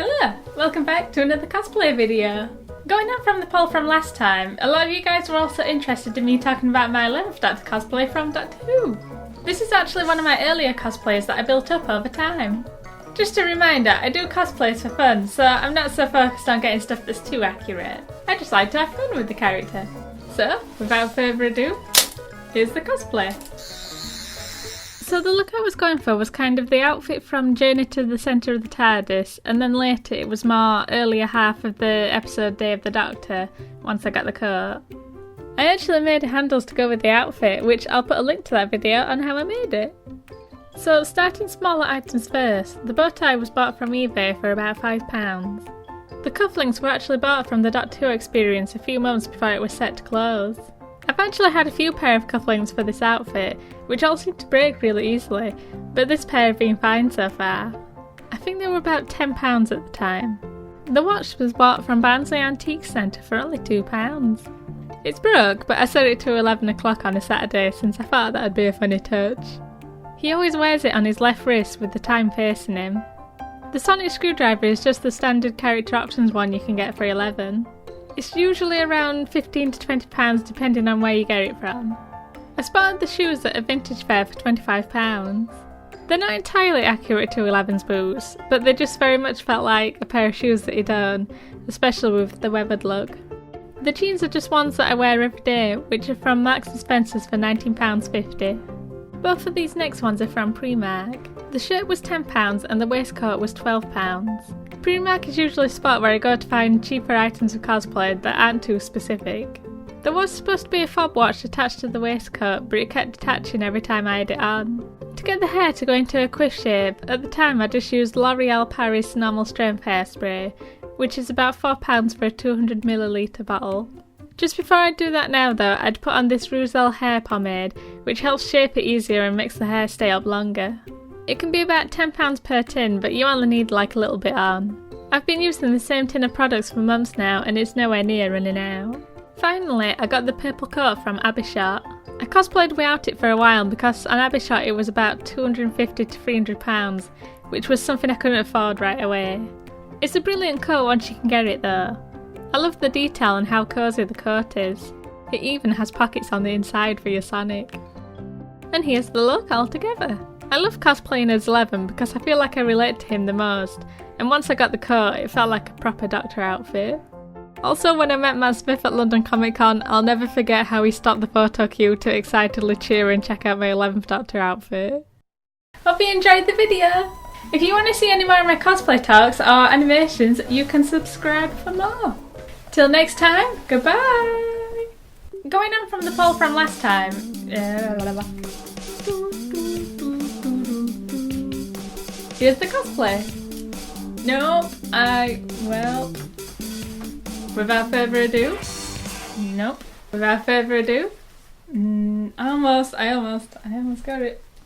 Hello! Welcome back to another cosplay video. Going on from the poll from last time, a lot of you guys were also interested in me talking about my 11th Doctor cosplay from Doctor Who. This is actually one of my earlier cosplays that I built up over time. Just a reminder, I do cosplays for fun, so I'm not so focused on getting stuff that's too accurate. I just like to have fun with the character. So, without further ado, here's the cosplay. So the look I was going for was kind of the outfit from Journey to the Centre of the TARDIS, and then later it was more earlier half of the episode Day of the Doctor, once I got the coat. I actually made handles to go with the outfit, which I'll put a link to that video on how I made it. So starting smaller items first, the bow tie was bought from eBay for about £5. The cufflinks were actually bought from the Doctor Who experience a few months before it was set to close. I've actually had a few pair of cufflinks for this outfit, which all seem to break really easily, but this pair have been fine so far. I think they were about £10 at the time. The watch was bought from Barnsley Antique Centre for only £2. It's broke, but I set it to 11 o'clock on a Saturday since I thought that'd be a funny touch. He always wears it on his left wrist with the time facing him. The sonic screwdriver is just the standard character options one you can get for 11. It's usually around £15 to £20 depending on where you get it from. I spotted the shoes at a vintage fair for £25. They're not entirely accurate to 11's boots, but they just very much felt like a pair of shoes that he'd own, especially with the weathered look. The jeans are just ones that I wear every day, which are from Marks & Spencer's for £19.50. Both of these next ones are from Primark. The shirt was £10 and the waistcoat was £12. Primark is usually a spot where I go to find cheaper items of cosplay that aren't too specific. There was supposed to be a fob watch attached to the waistcoat, but it kept detaching every time I had it on. To get the hair to go into a quiff shape, at the time I just used L'Oreal Paris Normal Strength hairspray, which is about £4 for a 200ml bottle. Just before I do that now though, I'd put on this Roussel hair pomade, which helps shape it easier and makes the hair stay up longer. It can be about £10 per tin, but you only need like a little bit on. I've been using the same tin of products for months now and it's nowhere near running out. Finally, I got the purple coat from Abishot. I cosplayed without it for a while because on Abishot it was about £250 to £300, which was something I couldn't afford right away. It's a brilliant coat once you can get it though. I love the detail and how cosy the coat is. It even has pockets on the inside for your Sonic. And here's the look altogether. I love cosplaying as 11 because I feel like I relate to him the most, and once I got the coat it felt like a proper Doctor outfit. Also, when I met Matt Smith at London Comic Con, I'll never forget how he stopped the photo queue to excitedly cheer and check out my 11th Doctor outfit. Hope you enjoyed the video! If you want to see any more of my cosplay talks or animations, you can subscribe for more. Till next time, goodbye! Going on from the poll from last time... Here's the cosplay. Without further ado. Without further ado. I almost got it.